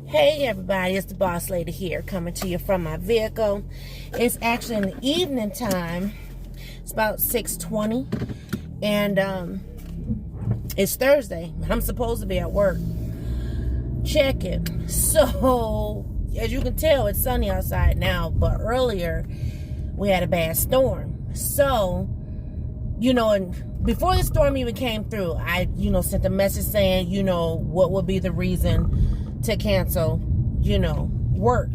Hey everybody, it's the Boss Lady here, coming to you from my vehicle. It's actually in the evening time. It's about 6:20, and it's Thursday. I'm supposed to be at work. Check it. So, as you can tell, it's sunny outside now, but earlier we had a bad storm. So, and before the storm even came through, I, sent a message saying, what would be the reason to cancel, work.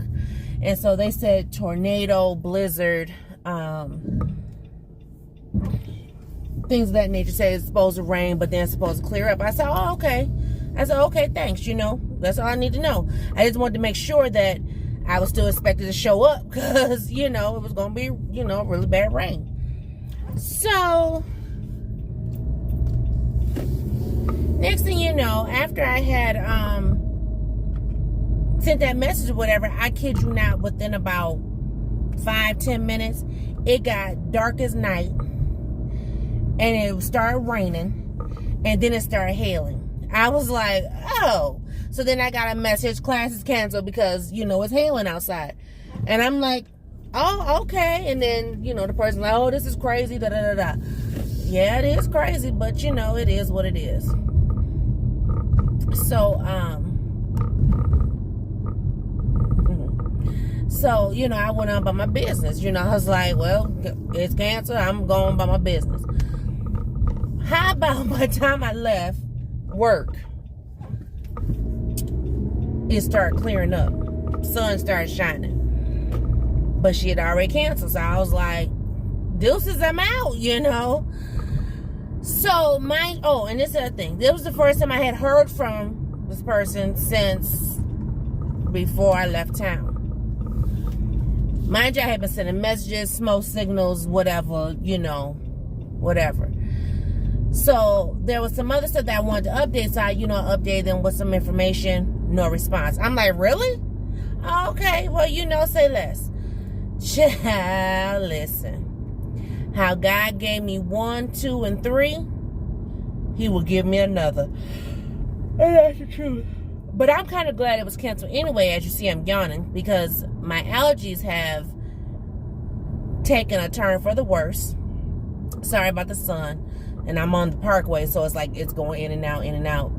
And so they said tornado, blizzard, things of that nature. Say it's supposed to rain, but then it's supposed to clear up. I said, oh, okay. I said, okay, thanks, That's all I need to know. I just wanted to make sure that I was still expected to show up because, it was going to be, really bad rain. So, next thing you know, after I had sent that message or whatever, I kid you not, within about 5-10 minutes, it got dark as night, and it started raining, and then it started hailing. I was like, oh. So then I got a message, class is canceled because, it's hailing outside. And I'm like, oh, okay. And then, the person's like, oh, this is crazy, da-da-da-da. Yeah, it is crazy, but, it is what it is. So, I went on by my business. I was like, well, it's canceled. I'm going by my business. How about by the time I left work, it started clearing up. Sun started shining. But she had already canceled. So I was like, deuces, I'm out, So, and this is the thing. This was the first time I had heard from this person since before I left town. Mind you, I had been sending messages, smoke signals, whatever, whatever. So, there was some other stuff that I wanted to update. So, I, updated them with some information. No response. I'm like, really? Okay, well, say less. Child, listen. How God gave me 1, 2, and 3, He will give me another. And that's the truth. But I'm kind of glad it was canceled anyway. As you see, I'm yawning because my allergies have taken a turn for the worse. Sorry about the sun. And I'm on the parkway, so it's like it's going in and out, in and out.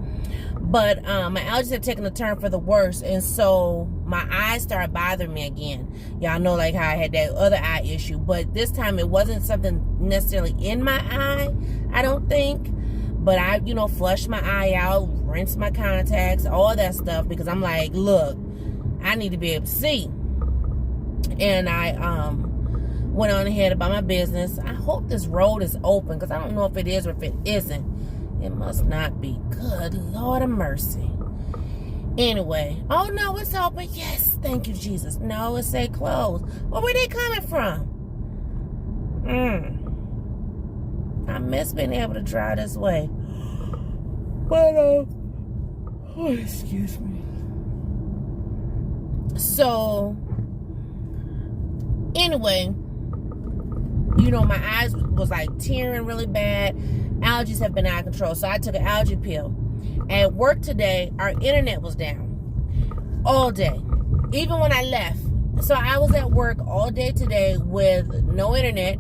But my allergies have taken a turn for the worse, and so my eyes started bothering me again. Y'all know like how I had that other eye issue, but this time it wasn't something necessarily in my eye, I don't think. But I, flushed my eye out, rinsed my contacts, all that stuff, because I'm like, look, I need to be able to see. And I went on ahead about my business. I hope this road is open, because I don't know if it is or if it isn't. It must not be. Good Lord of mercy. Anyway. Oh, no, it's open. Yes. Thank you, Jesus. No, it say closed. Well, where they coming from? I miss being able to drive this way. But, oh, excuse me. So, anyway, my eyes was like tearing really bad. Allergies have been out of control, so I took an allergy pill. At work today, our internet was down all day, even when I left. So I was at work all day today with no internet,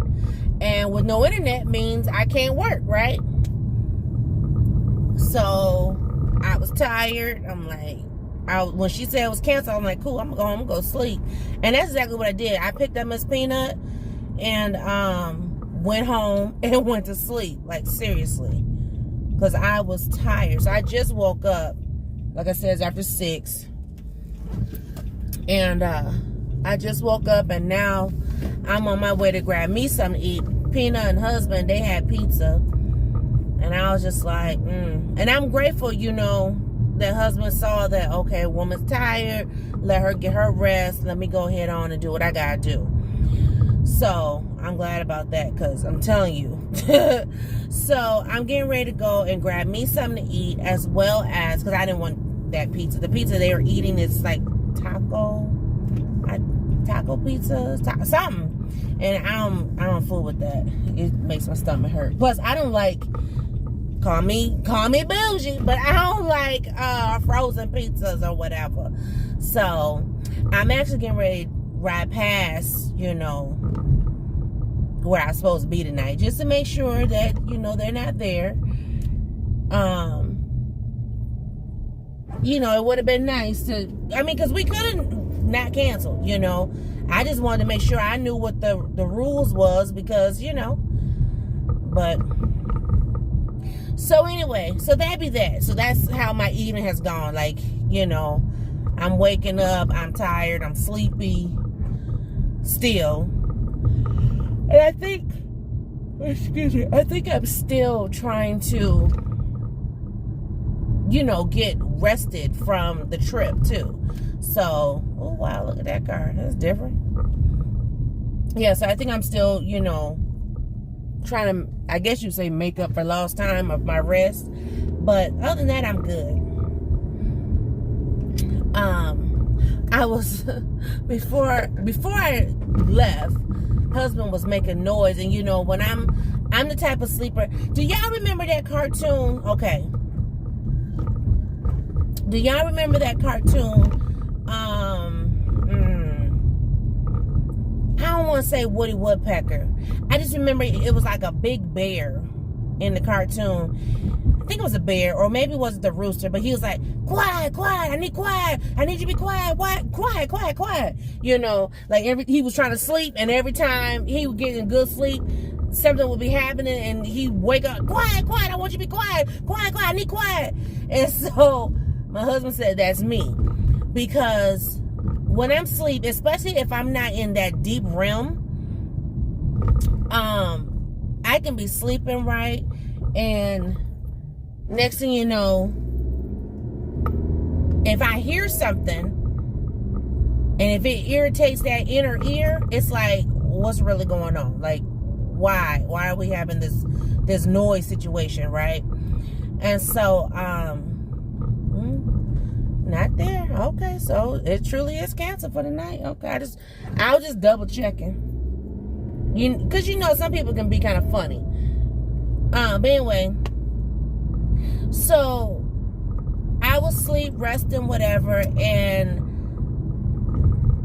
and with no internet means I can't work, right? So I was tired. I'm like, when she said it was canceled, I'm like, cool, I'm going to go sleep. And that's exactly what I did. I picked up Miss Peanut and went home and went to sleep, like seriously, because I was tired. So I just woke up, like I said, it's after 6, and I just woke up, and now I'm on my way to grab me something to eat. Peanut and husband, they had pizza, and I was just like, And I'm grateful, that husband saw that, okay, woman's tired, let her get her rest, let me go ahead on and do what I gotta do. So I'm glad about that, because I'm telling you. So I'm getting ready to go and grab me something to eat, as well as, because I didn't want that pizza. The pizza they were eating is like taco pizza, something. And I don't fool with that. It makes my stomach hurt. Plus, I don't like Call me bougie, but I don't like frozen pizzas or whatever. So I'm actually getting ready to ride past, where I'm supposed to be tonight, just to make sure that, they're not there. It would have been nice to, because we couldn't not cancel, I just wanted to make sure I knew what the rules was, because, but, so anyway, so that'd be that. So that's how my evening has gone. Like, I'm waking up, I'm tired, I'm sleepy still. And I think I'm still trying to, get rested from the trip too. So, oh wow, look at that car. That's different. Yeah, so I think I'm still, trying to, I guess you'd say, make up for lost time of my rest. But other than that, I'm good. I was, before I left, husband was making noise. And when I'm the type of sleeper. Do y'all remember that cartoon? Okay. Do y'all remember that cartoon? I don't want to say Woody Woodpecker. I just remember it was like a big bear in the cartoon. I think it was a bear, or maybe it was the rooster, but he was like, quiet, I need quiet. I need you to be quiet, quiet. Like he was trying to sleep, and every time he would get in good sleep, something would be happening, and he'd wake up, quiet, I want you to be quiet, I need quiet. And so my husband said that's me, because when I'm asleep, especially if I'm not in that deep realm, I can be sleeping right, and next thing you know, if I hear something, and if it irritates that inner ear, it's like, what's really going on? Like, why are we having this noise situation, right? And so, not there. Okay, so it truly is canceled for the night. Okay, I was just double checking. Because some people can be kind of funny. But anyway, so I was asleep, resting, whatever,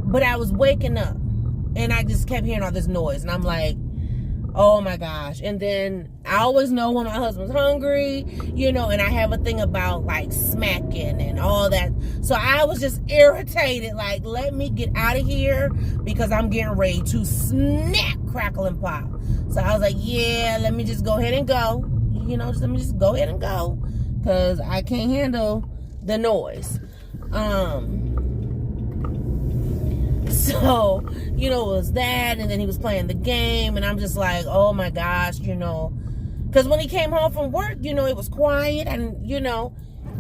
but I was waking up, and I just kept hearing all this noise, and I'm like, oh my gosh. And then I always know when my husband's hungry, and I have a thing about like smacking and all that. So I was just irritated, like, let me get out of here, because I'm getting ready to snap, crackle, and pop. So I was like, yeah, let me just go ahead and go. Let me just go ahead and go, because I can't handle the noise. So, it was that, and then he was playing the game, and I'm just like, oh my gosh, because when he came home from work, it was quiet, and,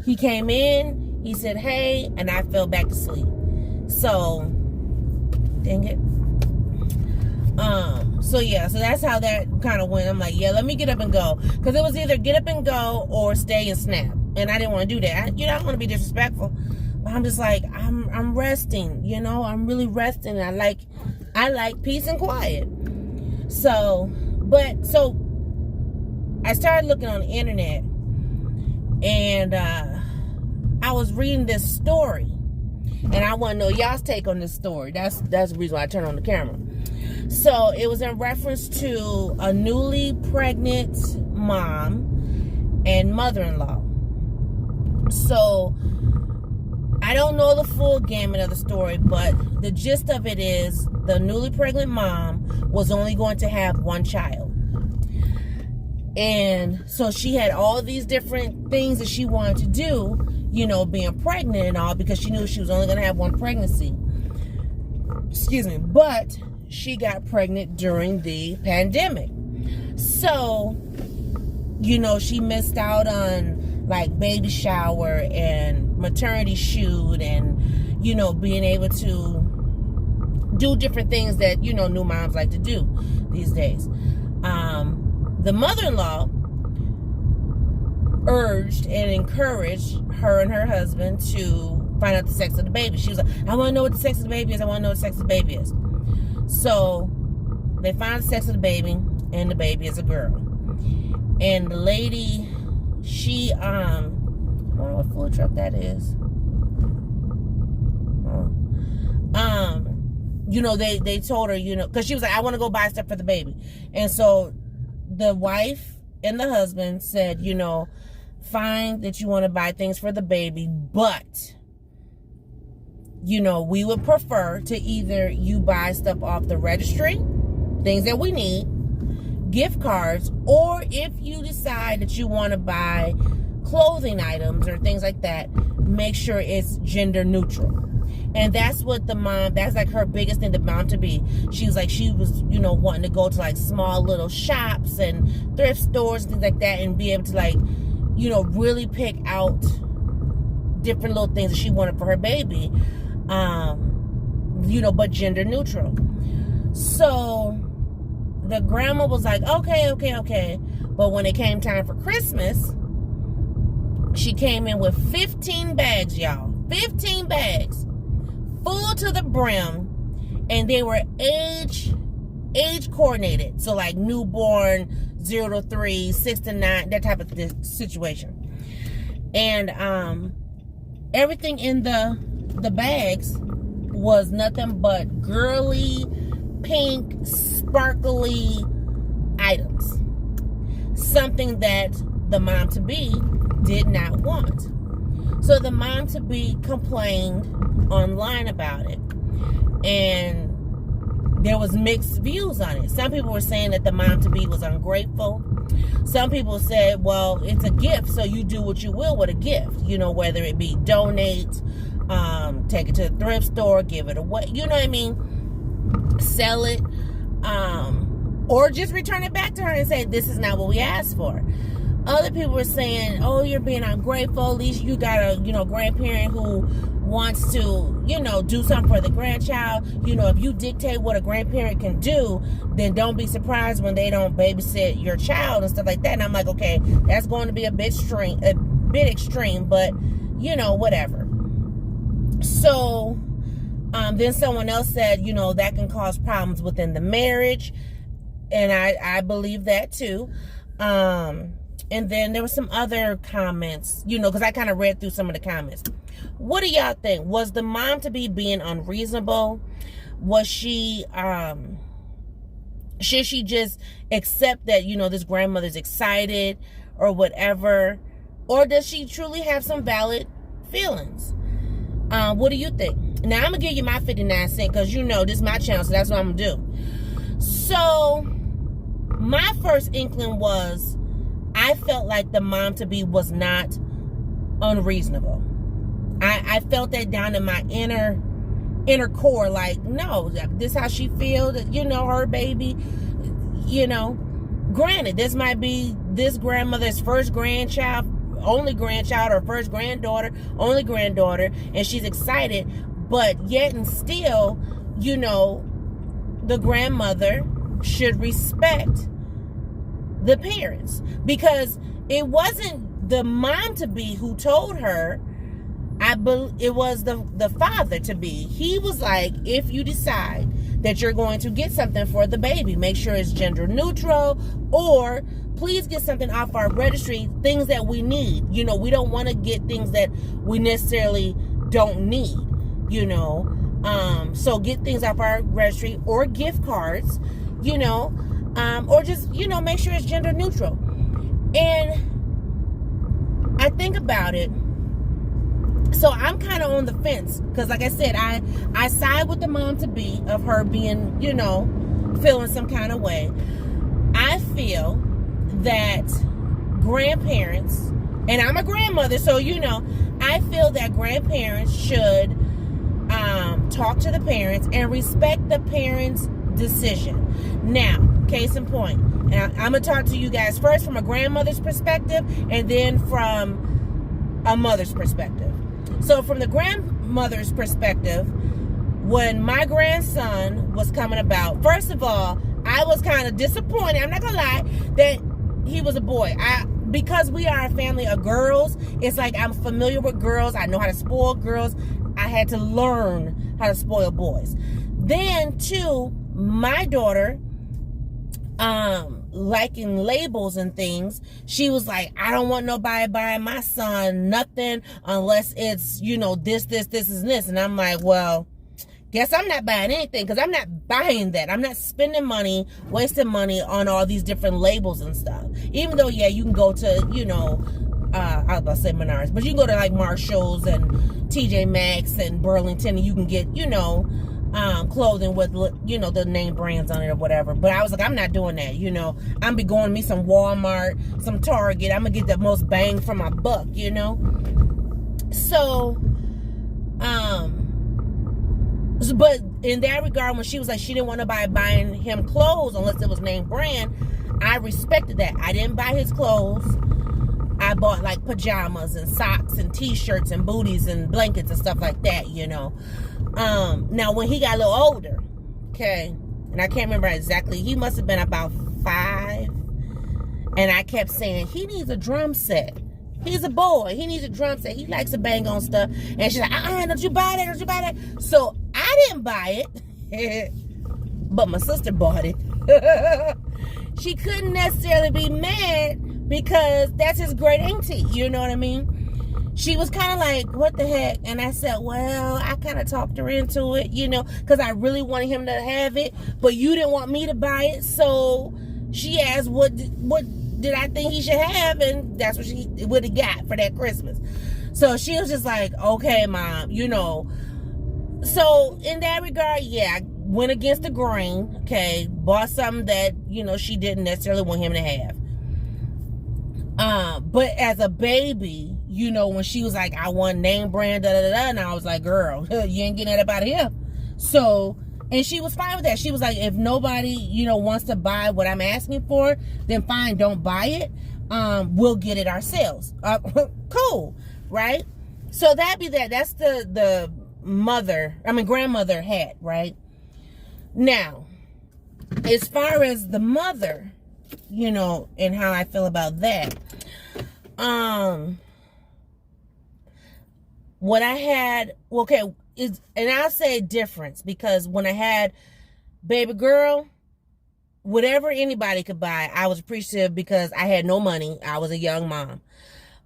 he came in, he said, hey, and I fell back to sleep. So, dang it. So yeah, so that's how that kind of went. I'm like, yeah, let me get up and go, because it was either get up and go or stay and snap, and I didn't want to do that. I don't want to be disrespectful. I'm just like, I'm resting, I'm really resting. I like peace and quiet. So I started looking on the internet, and I was reading this story, and I want to know y'all's take on this story. That's the reason why I turned on the camera. So it was in reference to a newly pregnant mom and mother-in-law. So I don't know the full gamut of the story, but the gist of it is the newly pregnant mom was only going to have one child. And so she had all these different things that she wanted to do, being pregnant and all, because she knew she was only going to have one pregnancy. Excuse me. But she got pregnant during the pandemic. So, she missed out on like baby shower and maternity shoot, and being able to do different things that new moms like to do these days. The mother-in-law urged and encouraged her and her husband to find out the sex of the baby. She was like, I want to know what the sex of the baby is. So they found the sex of the baby, and the baby is a girl. And the lady she, I wonder what food truck that is. You know, they told her, you know, because she was like, I want to go buy stuff for the baby. And so the wife and the husband said, you know, fine that you want to buy things for the baby, but, you know, we would prefer to either you buy stuff off the registry, things that we need, gift cards, or if you decide that you want to buy clothing items or things like that, make sure it's gender neutral. And that's what the mom, that's like her biggest thing, the mom to be. She was like, she was, you know, wanting to go to like small little shops and thrift stores, things like that, and be able to like, you know, really pick out different little things that she wanted for her baby, you know, but gender neutral. So the grandma was like, okay. But when it came time for Christmas, she came in with 15 bags, y'all. 15 bags. Full to the brim, and they were age coordinated, so like newborn, 0 to 3, 6 to 9, that type of situation. And everything in the bags was nothing but girly, pink, sparkly items, something that the mom to be did not want. So the mom to be complained online about it, and there was mixed views on it. Some people were saying that the mom to be was ungrateful. Some people said, well, it's a gift, so you do what you will with a gift, you know, whether it be donate, take it to the thrift store, give it away, you know what I mean, sell it, or just return it back to her and say, this is not what we asked for. Other people were saying, oh, you're being ungrateful. At least you got a, you know, grandparent who wants to, you know, do something for the grandchild. You know, if you dictate what a grandparent can do, then don't be surprised when they don't babysit your child and stuff like that. And I'm like, okay, that's going to be a bit extreme, but, you know, whatever. So then someone else said, you know, that can cause problems within the marriage. And I believe that too. And then there were some other comments, you know, because I kind of read through some of the comments. What do y'all think? Was the mom to be being unreasonable? Was she, should she just accept that, you know, this grandmother's excited or whatever? Or does she truly have some valid feelings? What do you think? Now, I'm going to give you my 59 cents because, you know, this is my channel, so that's what I'm going to do. So, my first inkling was, I felt like the mom-to-be was not unreasonable. I felt that down in my inner core, like, no, this is how she feels, you know, her baby, you know. Granted, this might be this grandmother's first grandchild, only grandchild, or first granddaughter, only granddaughter, and she's excited, but yet and still, you know, the grandmother should respect the parents, because it wasn't the mom to be who told her. It was the father to be. He was like, if you decide that you're going to get something for the baby, make sure it's gender neutral, or please get something off our registry, things that we need. You know, we don't want to get things that we necessarily don't need, you know. So get things off our registry, or gift cards, you know, or just, you know, make sure it's gender neutral. And I think about it, so I'm kind of on the fence, because like I said, I side with the mom to be, of her being, you know, feeling some kind of way. I feel that grandparents, and I'm a grandmother, so, you know, I feel that grandparents should talk to the parents and respect the parents' decision. Now, case in point, and I'm going to talk to you guys first from a grandmother's perspective, and then from a mother's perspective. So from the grandmother's perspective, when my grandson was coming about, first of all, I was kind of disappointed, I'm not going to lie, that he was a boy. Because we are a family of girls, it's like I'm familiar with girls. I know how to spoil girls. I had to learn how to spoil boys. Then, too, my daughter liking labels and things, she was like, I don't want nobody buying my son nothing unless it's, this, and this. And I'm like, well, guess I'm not buying anything, because I'm not buying that. I'm not spending money, wasting money on all these different labels and stuff. Even though, yeah, you can go to, I was about to say Menards, but you can go to like Marshalls and TJ Maxx and Burlington, and you can get, clothing with, the name brands on it or whatever. But I was like, I'm not doing that. I'm be going to me some Walmart, some Target. I'm gonna get the most bang for my buck, So, but in that regard, when she was like, she didn't want nobody buying him clothes unless it was name brand, I respected that. I didn't buy his clothes. I bought like pajamas and socks and t-shirts and booties and blankets and stuff like that, Now, when he got a little older, okay, and I can't remember exactly, he must have been about 5, and I kept saying, he needs a drum set. He's a boy. He needs a drum set. He likes to bang on stuff. And she's like, don't you buy that? Don't you buy that? So I didn't buy it, but my sister bought it. She couldn't necessarily be mad because that's his great auntie. You know what I mean? She was kind of like, what the heck? And I said, well, I kind of talked her into it, because I really wanted him to have it, but you didn't want me to buy it. So she asked, what did I think he should have? And that's what he got for that Christmas. So she was just like, okay, Mom, So in that regard, yeah, I went against the grain, okay, bought something that, she didn't necessarily want him to have. But as a baby, when she was like, I want name brand, and I was like, girl, you ain't getting that about here. So, and she was fine with that. She was like, if nobody, wants to buy what I'm asking for, then fine, don't buy it. We'll get it ourselves. Cool, right? So that be that. That's the grandmother hat, right? Now, as far as the mother, and how I feel about that, what I had, and I'll say difference, because when I had baby girl, whatever anybody could buy, I was appreciative because I had no money. I was a young mom.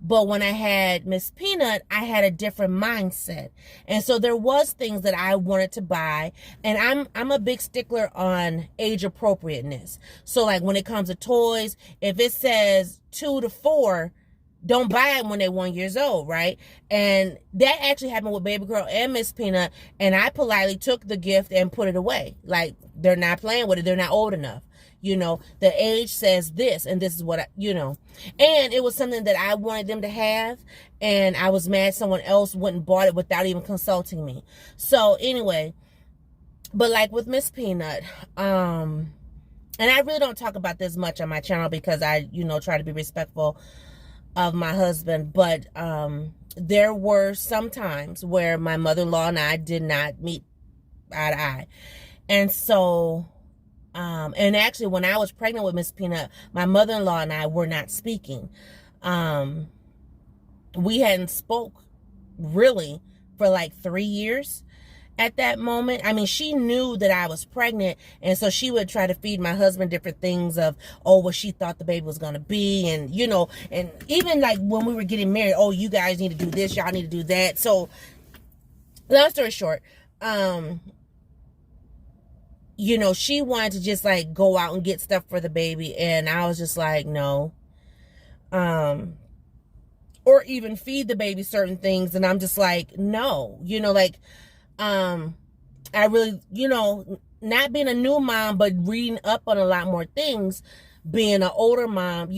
But when I had Miss Peanut, I had a different mindset. And so there was things that I wanted to buy. And I'm a big stickler on age appropriateness. So like when it comes to toys, if it says 2 to 4, don't buy them when they're 1 year old, right? And that actually happened with baby girl and Miss Peanut. And I politely took the gift and put it away. Like, they're not playing with it. They're not old enough. The age says this, and this is what and it was something that I wanted them to have, and I was mad someone else went and bought it without even consulting me. So anyway, but like with Miss Peanut, and I really don't talk about this much on my channel because I, try to be respectful of my husband, but there were some times where my mother-in-law and I did not meet eye to eye. And so and actually when I was pregnant with Miss Peanut, my mother-in-law and I were not speaking. We hadn't spoke really for like 3 years at that moment. I mean, she knew that I was pregnant, and so she would try to feed my husband different things of, what she thought the baby was going to be, and, and even like when we were getting married, you guys need to do this, y'all need to do that. So, long story short, she wanted to just like go out and get stuff for the baby, and I was just like, no. Or even feed the baby certain things, and I'm just like, no. I really, not being a new mom, but reading up on a lot more things, being an older mom,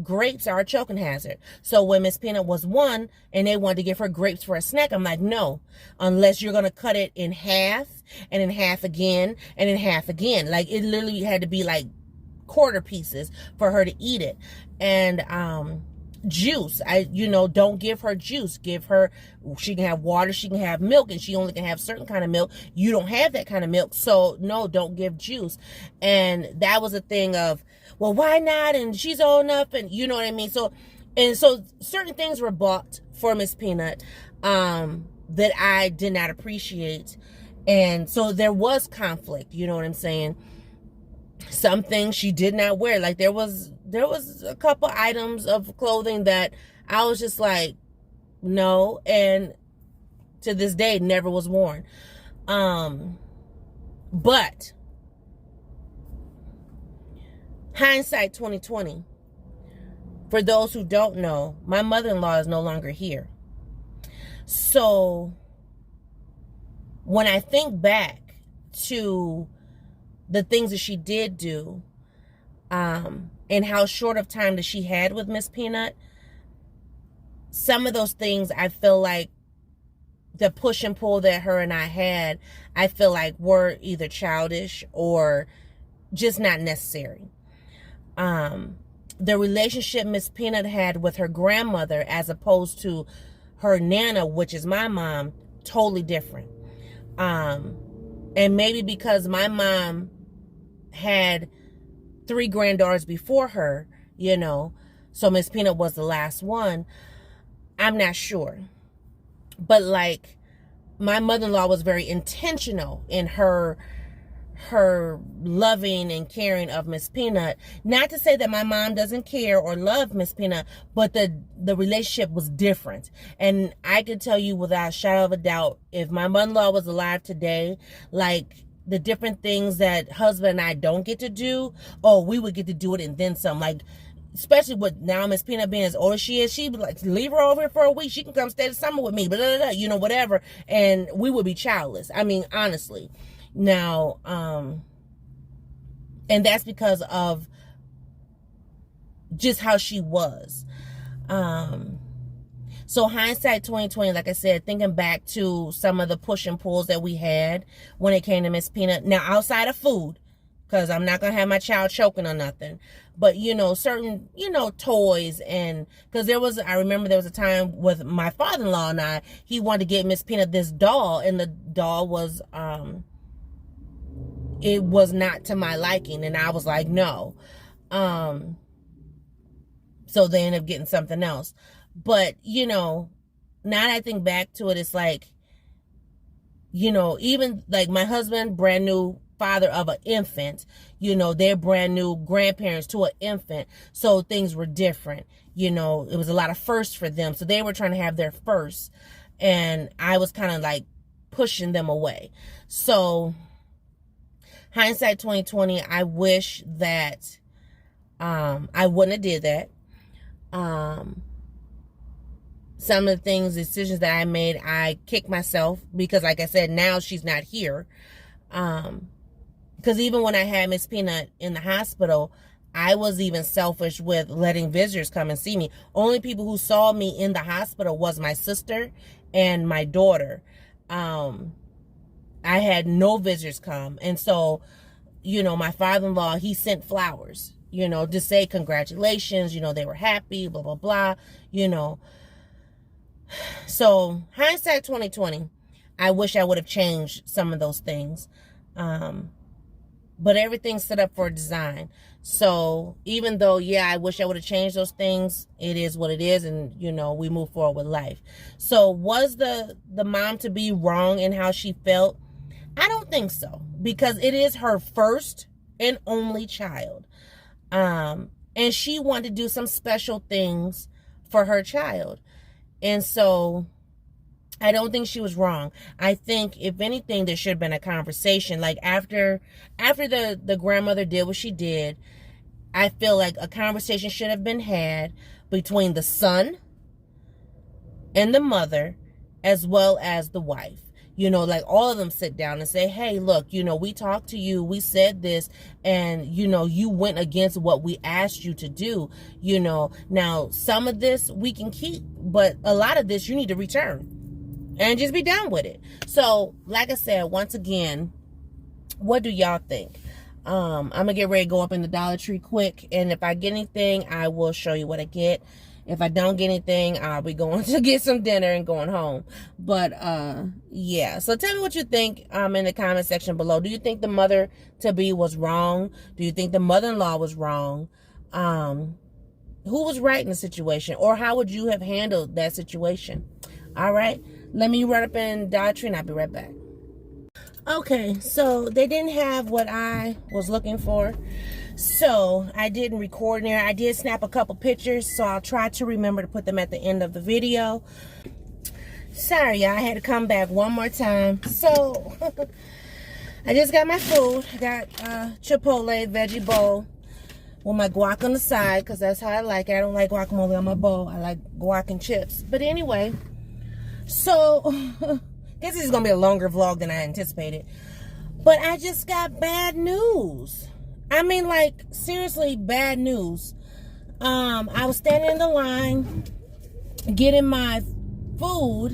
grapes are a choking hazard. So when Miss Peanut was 1 and they wanted to give her grapes for a snack, I'm like, no, unless you're going to cut it in half and in half again and in half again. Like, it literally had to be like quarter pieces for her to eat it. And, juice, don't give her juice. Give her, she can have water, she can have milk, and she only can have certain kind of milk. You don't have that kind of milk, so no, don't give juice. And that was a thing of, well, why not? And she's old enough, and you know what I mean. So certain things were bought for Miss Peanut that I did not appreciate, and so there was conflict. You know what I'm saying? Some things she did not wear. Like there was a couple items of clothing that I was just like, no, and to this day never was worn. But hindsight 2020. For those who don't know, my mother-in-law is no longer here. So when I think back to the things that she did do, and how short of time that she had with Miss Peanut, some of those things I feel like the push and pull that her and I had, I feel like were either childish or just not necessary. The relationship Miss Peanut had with her grandmother as opposed to her Nana, which is my mom, totally different. And maybe because my mom had 3 granddaughters before her, you know, so Miss Peanut was the last one. I'm not sure. But like, my mother-in-law was very intentional in her loving and caring of Miss Peanut. Not to say that my mom doesn't care or love Miss Peanut, but the relationship was different. And I can tell you without a shadow of a doubt, if my mother-in-law was alive today, like the different things that husband and I don't get to do, oh, we would get to do it and then some. Like, especially with now Miss Peanut being as old as she is, she'd be like, leave her over here for a week. She can come stay the summer with me, blah, blah, blah, you know, whatever. And we would be childless. I mean, honestly. Now, and that's because of just how she was. So hindsight 2020, like I said, thinking back to some of the push and pulls that we had when it came to Miss Peanut. Now, outside of food, because I'm not going to have my child choking on nothing. But, you know, certain, you know, toys. And because I remember there was a time with my father-in-law and I, he wanted to get Miss Peanut this doll. And the doll was, it was not to my liking. And I was like, no. So they ended up getting something else. But, you know, now that I think back to it, it's like, you know, even like my husband, brand new father of an infant, you know, they're brand new grandparents to an infant. So things were different. You know, it was a lot of firsts for them. So they were trying to have their first. And I was kind of like pushing them away. So hindsight 2020, I wish that I wouldn't have did that. Some of the things, decisions that I made, I kicked myself because, like I said, now she's not here. Because even when I had Miss Peanut in the hospital, I was even selfish with letting visitors come and see me. Only people who saw me in the hospital was my sister and my daughter. I had no visitors come. And so, you know, my father-in-law, he sent flowers, you know, to say congratulations, you know, they were happy, blah, blah, blah, you know. So hindsight 2020, I wish I would have changed some of those things. But everything's set up for design. So even though, yeah, I wish I would have changed those things, it is what it is. And, you know, we move forward with life. So was the mom to be wrong in how she felt? I don't think so. Because it is her first and only child. And she wanted to do some special things for her child. And so I don't think she was wrong. I think, if anything, there should have been a conversation. Like after the grandmother did what she did, I feel like a conversation should have been had between the son and the mother, as well as the wife. You know, like all of them sit down and say, hey, look, you know, we talked to you, we said this, and, you know, you went against what we asked you to do. You know, now some of this we can keep, but a lot of this you need to return. And just be done with it. So, like I said, once again, what do y'all think? I'm going to get ready to go up in the Dollar Tree quick. And if I get anything, I will show you what I get. If I don't get anything, I'll be going to get some dinner and going home. But, yeah. So, tell me what you think in the comment section below. Do you think the mother-to-be was wrong? Do you think the mother-in-law was wrong? Who was right in the situation? Or how would you have handled that situation? All right. Let me run up in Dollar Tree and I'll be right back. Okay, so they didn't have what I was looking for. So I didn't record in there. I did snap a couple pictures, so I'll try to remember to put them at the end of the video. Sorry, y'all, I had to come back one more time. So I just got my food. I got Chipotle veggie bowl with my guac on the side, because that's how I like it. I don't like guacamole on my bowl. I like guac and chips. But anyway, so guess this is gonna be a longer vlog than I anticipated. But I just got bad news. I mean, like, seriously, bad news. I was standing in the line getting my food,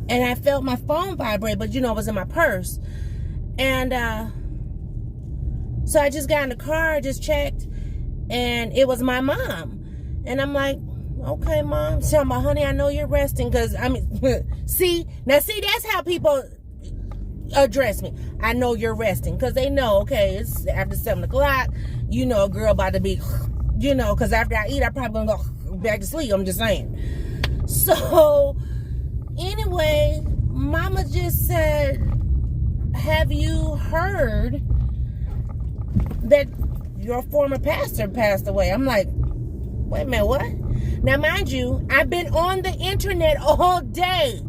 and I felt my phone vibrate, but you know, it was in my purse. And so I just got in the car, just checked, and it was my mom. And I'm like, okay, Mom. So I'm like, honey, I know you're resting, because I mean, see, that's how people address me. I know you're resting, because they know, okay, it's after 7 o'clock, you know, a girl about to be, you know, because after I eat, I probably gonna go back to sleep. I'm just saying. So anyway, Mama just said, have you heard that your former pastor passed away? I'm like, wait a minute, what? Now, mind you, I've been on the internet all day.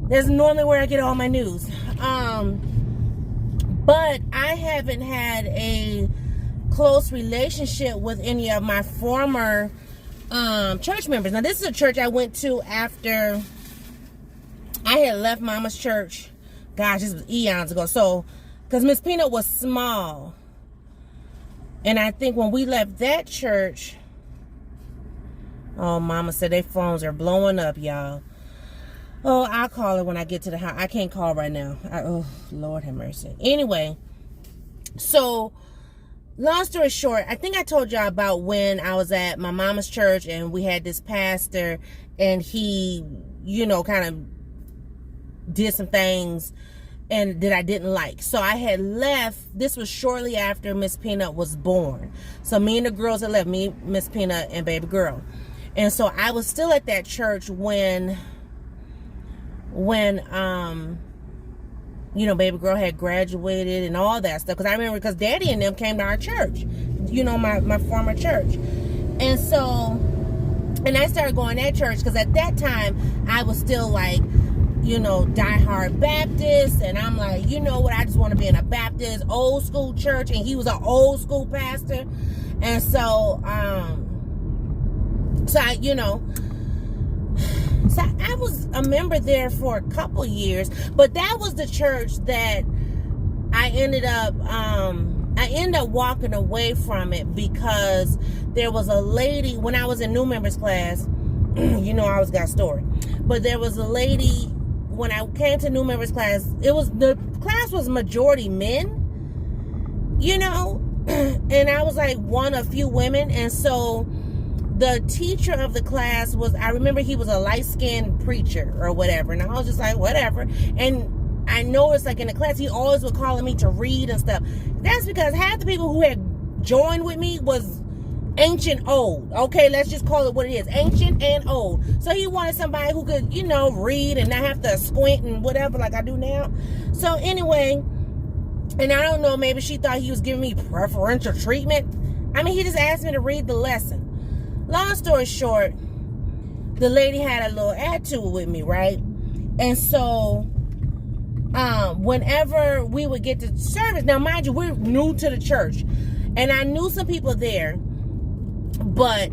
That's normally where I get all my news. But I haven't had a close relationship with any of my former church members. Now, this is a church I went to after I had left Mama's church. Gosh, this was eons ago. So, because Miss Peanut was small. And I think when we left that church, oh, Mama said their phones are blowing up, y'all. Oh, I'll call her when I get to the house. I can't call right now. Oh, Lord have mercy. Anyway, so long story short, I think I told y'all about when I was at my mama's church and we had this pastor, and he, you know, kind of did some things and that I didn't like. So I had left. This was shortly after Miss Peanut was born. So me and the girls had left, me, Miss Peanut, and baby girl. And so I was still at that church when you know, baby girl had graduated and all that stuff. Because I remember, because Daddy and them came to our church, you know, my former church. And so, and I started going to that church because at that time I was still like, you know, diehard Baptist. And I'm like, you know what, I just want to be in a Baptist old school church. And he was an old school pastor. And so, so I, you know, so I was a member there for a couple years, but that was the church that I ended up walking away from it, because there was a lady, when I was in new members class, you know, I always got a story, but there was a lady, when I came to new members class, the class was majority men, you know, and I was like one of few women. And so the teacher of the class was, I remember he was a light-skinned preacher or whatever. And I was just like, whatever. And I noticed, like, in the class, he always was calling me to read and stuff. That's because half the people who had joined with me was ancient old. Okay, let's just call it what it is. Ancient and old. So he wanted somebody who could, you know, read and not have to squint and whatever like I do now. So anyway, and I don't know, maybe she thought he was giving me preferential treatment. I mean, he just asked me to read the lesson. Long story short, the lady had a little attitude with me, right? And so, whenever we would get to service, now mind you, we're new to the church, and I knew some people there, but,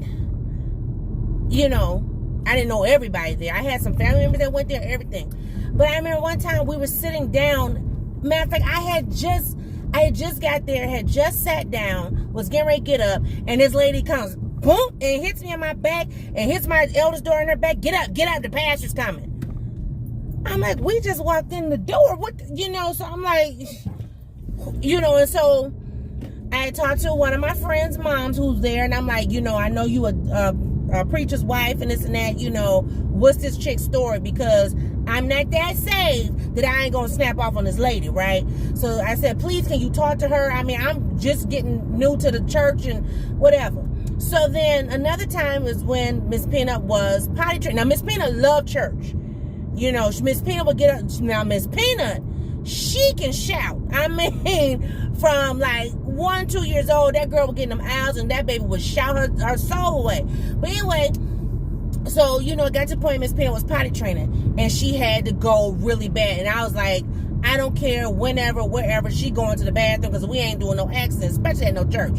you know, I didn't know everybody there. I had some family members that went there, everything. But I remember one time we were sitting down. Matter of fact, I had just got there, had just sat down, was getting ready to get up, and this lady comes, boom, and hits me on my back and hits my eldest daughter in her back. Get up, the pastor's coming. I'm like, we just walked in the door. What, you know, so I'm like, you know, and so I talked to one of my friends' moms who's there, and I'm like, you know, I know you a preacher's wife and this and that, you know, what's this chick's story? Because I'm not that saved that I ain't gonna snap off on this lady, right? So I said, please, can you talk to her? I mean, I'm just getting new to the church and whatever. So then another time was when Miss Peanut was potty trained. Now, Miss Peanut loved church. You know, Miss Peanut would get up. Now, Miss Peanut, she can shout. I mean, from like 1, 2 years old, that girl was getting them owls, and that baby would shout her soul away. But anyway, so, you know, it got to the point Miss Penn was potty training, and she had to go really bad. And I was like, I don't care, whenever, wherever, she going to the bathroom, because we ain't doing no accidents, especially at no church.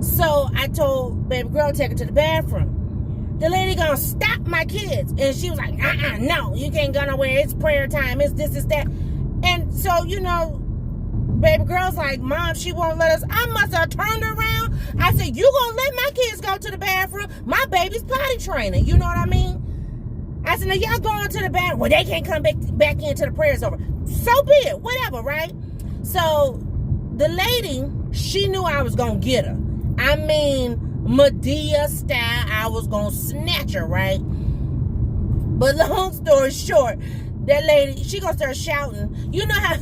So I told baby girl, take her to the bathroom. The lady gonna stop my kids. And she was like, no, you can't go nowhere. It's prayer time. It's this, it's that. And so, you know, baby girl's like, Mom, she won't let us. I must have turned around. I said, you gonna let my kids go to the bathroom? My baby's potty training. You know what I mean? I said, now y'all going to the bathroom. Well, they can't come back into the prayer's over. So be it. Whatever, right? So the lady, she knew I was gonna get her. I mean, Medea style, I was gonna snatch her, right? But long story short, that lady, she gonna start shouting. You know how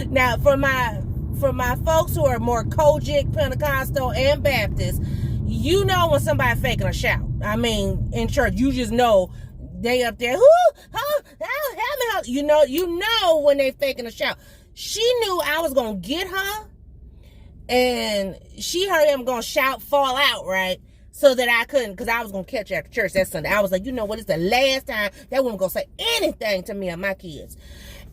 now for my folks who are more Kojic, Pentecostal, and Baptist, you know when somebody faking a shout. I mean, in church, you just know they up there, help me. You know when they faking a shout. She knew I was gonna get her. And she heard him gonna shout, fall out, right? So that I couldn't, because I was gonna catch her after church that Sunday. I was like, you know what? It's the last time that woman gonna say anything to me and my kids.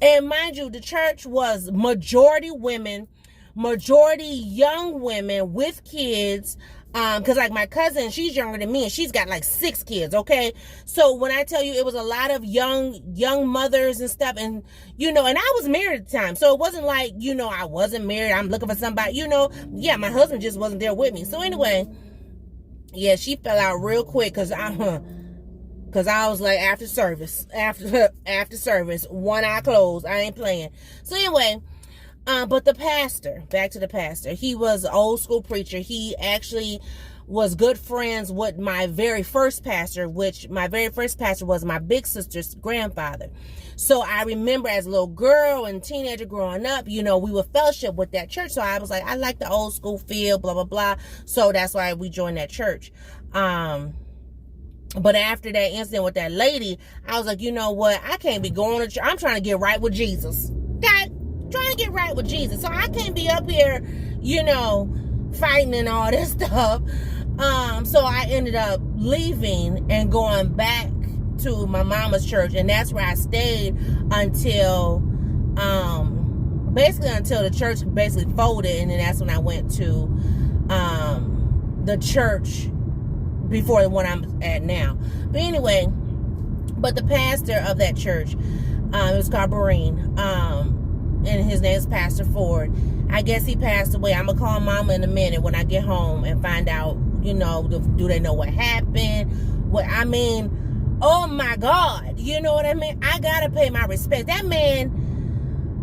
And mind you, the church was majority women, majority young women with kids. Because like my cousin, she's younger than me, and she's got like 6 kids, okay? So when I tell you it was a lot of young mothers and stuff, and, you know, and I was married at the time. So it wasn't like, you know, I wasn't married, I'm looking for somebody, you know. Yeah, my husband just wasn't there with me. So anyway, yeah, she fell out real quick because I was like, after service, 1 eye closed, I ain't playing. So anyway, but the pastor, back to the pastor, he was an old school preacher. He actually was good friends with my very first pastor, which my very first pastor was my big sister's grandfather. So I remember as a little girl and teenager growing up, you know, we would fellowship with that church. So I was like, I like the old school feel, blah, blah, blah. So that's why we joined that church. But after that incident with that lady, I was like, you know what? I can't be going to church. I'm trying to get right with Jesus. God, trying to get right with Jesus. So I can't be up here, you know, fighting and all this stuff. So I ended up leaving and going back to my mama's church, and that's where I stayed until basically until the church basically folded, and then that's when I went to the church before the one I'm at now. But anyway, but the pastor of that church, it was called Berean, and his name is Pastor Ford. I guess he passed away. I'm gonna call Mama in a minute when I get home and find out, you know, do they know what happened? What I mean, oh my God, you know what I mean? I gotta pay my respect. That man,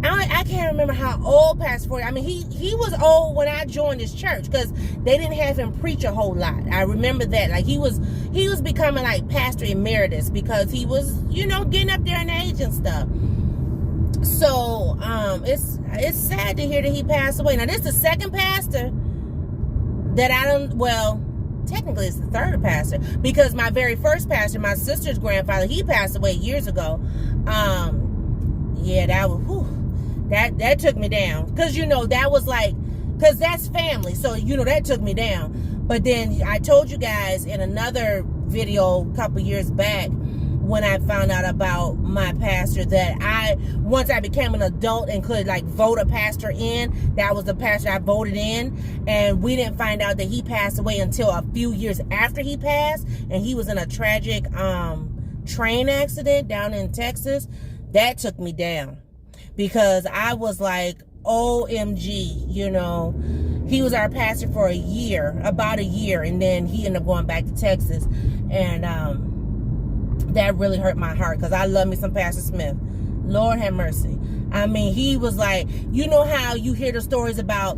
I can't remember how old Pastor Ford. I mean, he was old when I joined his church because they didn't have him preach a whole lot. I remember that. Like he was becoming like Pastor Emeritus because he was, you know, getting up there in age and stuff. So it's sad to hear that he passed away. Now this is the second pastor that technically it's the third pastor, because my very first pastor, my sister's grandfather, he passed away years ago. Yeah, that took me down, because you know that was like, because that's family, so you know that took me down. But then I told you guys in another video a couple years back, when I found out about my pastor, that once I became an adult and could like vote a pastor in, that was the pastor I voted in. And we didn't find out that he passed away until a few years after he passed. And he was in a tragic train accident down in Texas. That took me down, because I was like, OMG, you know. He was our pastor for about a year, and then he ended up going back to Texas. And that really hurt my heart, because I love me some Pastor Smith. Lord have mercy. I mean, he was like, you know how you hear the stories about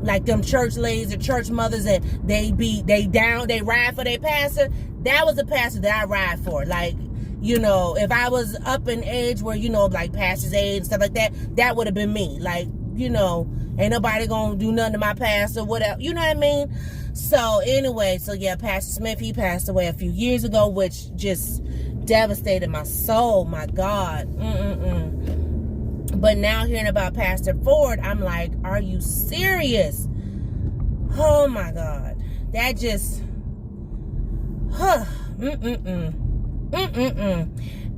like them church ladies or church mothers, and they ride for their pastor. That was the pastor that I ride for. Like, you know, if I was up in age where, you know, like pastor's age and stuff like that, that would have been me. Like, you know, ain't nobody gonna do nothing to my pastor, whatever, you know what I mean? So anyway, so yeah, Pastor Smith, he passed away a few years ago, which just devastated my soul. My God. But now hearing about Pastor Ford, I'm like, are you serious? Oh my God. That just,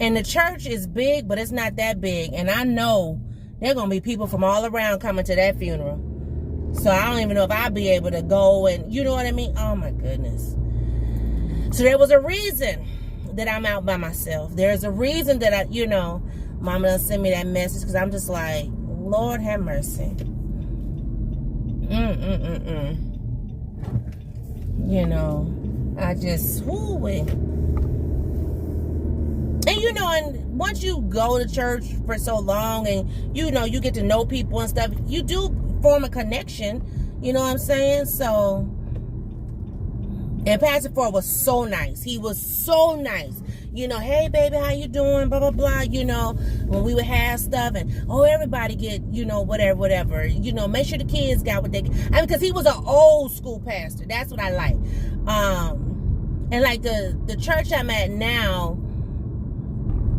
And the church is big, but it's not that big. And I know there are going to be people from all around coming to that funeral. So I don't even know if I'll be able to go and, you know what I mean? Oh my goodness. So there was a reason that I'm out by myself. There's a reason that Mama done sent me that message, because I'm just like, Lord have mercy. I just, and once you go to church for so long and, you get to know people and stuff, you do form a connection. You know what I'm saying? So, and Pastor Ford was so nice. He was so nice. Hey, baby, how you doing? Blah, blah, blah. When we would have stuff and, everybody get, whatever. Make sure the kids got what they get. Because he was an old school pastor. That's what I like. And like the church I'm at now,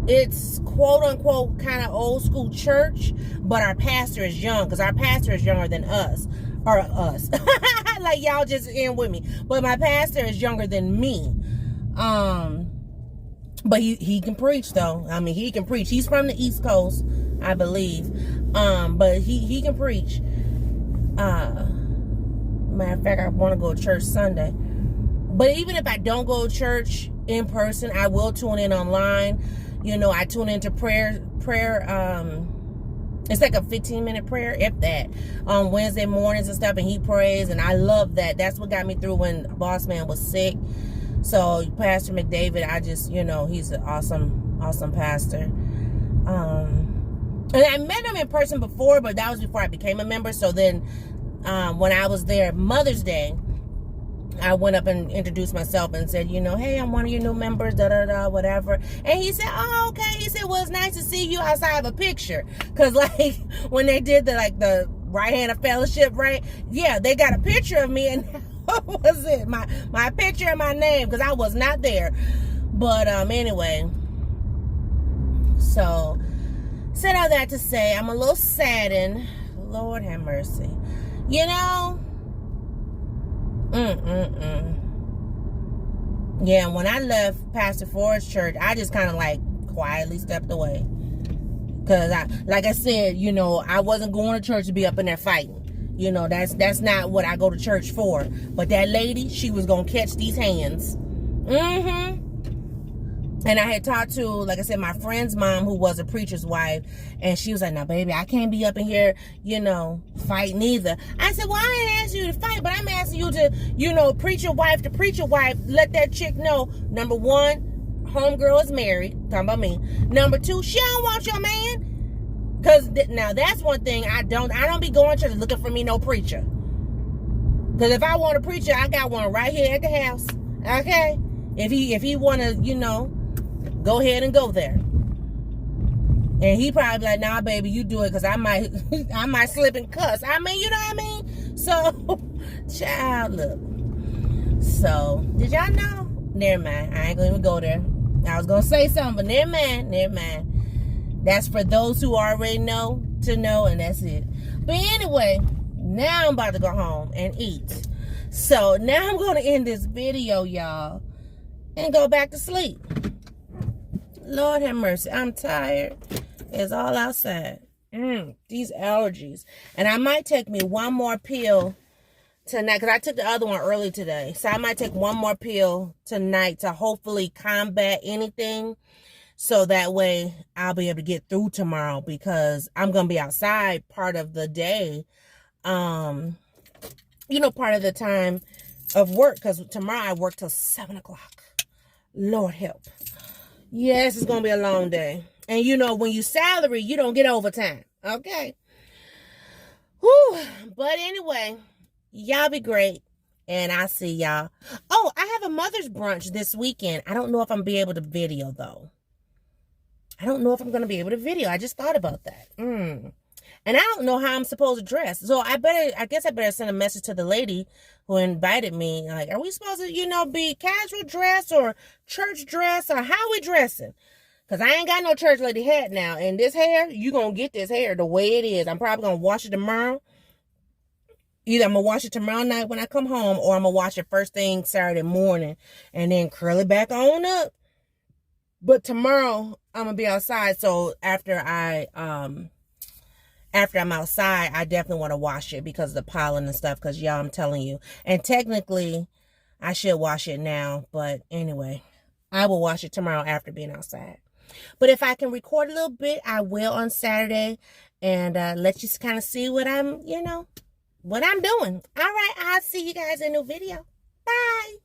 it's quote unquote kind of old school church, but our pastor is young, because our pastor is younger than us. Or us. Like y'all just in with me. But my pastor is younger than me. But he can preach though. I mean, he can preach. He's from the East Coast, I believe. But he can preach. Matter of fact, I want to go to church Sunday. But even if I don't go to church in person, I will tune in online. I tune into prayer. It's like a 15-minute prayer, if that, on Wednesday mornings and stuff, and he prays, and I love that. That's what got me through when Boss Man was sick. So Pastor McDavid, I just, he's an awesome pastor. And I met him in person before, but that was before I became a member. So then when I was there Mother's Day, I went up and introduced myself and said, hey, I'm one of your new members, whatever. And he said, oh, okay. He said, well, it's nice to see you outside of a picture. Because, like, when they did the right hand of fellowship, right? Yeah, they got a picture of me, and what was it? My picture and my name, because I was not there. But, anyway. So, said all that to say, I'm a little saddened. Lord have mercy. Yeah, when I left Pastor Ford's church, I just kind of like quietly stepped away. Because like I said, I wasn't going to church to be up in there fighting. That's not what I go to church for. But that lady, she was going to catch these hands. And I had talked to, like I said, my friend's mom, who was a preacher's wife, and she was like, "No, baby, I can't be up in here, fighting either." I said, "Well, I ain't asking you to fight, but I'm asking you to, preacher wife to preacher wife, let that chick know, number one, homegirl is married," talking about me. Number two, she don't want your man. Because now that's one thing I don't be going to church looking for me no preacher. Because if I want a preacher, I got one right here at the house. Okay? If he want to, go ahead and go there. And he probably like, nah, baby, you do it, because I might slip and cuss. I mean, you know what I mean? So, child, look. So, did y'all know? Never mind. I ain't going to even go there. I was going to say something, but never mind. That's for those who already know to know, and that's it. But anyway, now I'm about to go home and eat. So, now I'm going to end this video, y'all, and go back to sleep. Lord have mercy. I'm tired. It's all outside. These allergies. And I might take me one more pill tonight, because I took the other one early today. So I might take one more pill tonight to hopefully combat anything. So that way I'll be able to get through tomorrow, because I'm going to be outside part of the day. Part of the time of work, because tomorrow I work till 7 o'clock. Lord help. Yes, it's going to be a long day. And when you salary, you don't get overtime. Okay. Whew. But anyway, y'all be great. And I'll see y'all. Oh, I have a mother's brunch this weekend. I don't know if I'm be able to video, though. I don't know if I'm going to be able to video. I just thought about that. And I don't know how I'm supposed to dress. So I guess I better send a message to the lady who invited me. Like, are we supposed to, be casual dress or church dress, or how we dressing? Because I ain't got no church lady hat now. And this hair, you going to get this hair the way it is. I'm probably going to wash it tomorrow. Either I'm going to wash it tomorrow night when I come home, or I'm going to wash it first thing Saturday morning and then curl it back on up. But tomorrow, I'm going to be outside. So after I'm outside, I definitely want to wash it because of the pollen and stuff. Because, y'all, I'm telling you. And technically, I should wash it now. But anyway, I will wash it tomorrow after being outside. But if I can record a little bit, I will on Saturday. And let you kind of see what I'm, what I'm doing. All right, I'll see you guys in a new video. Bye.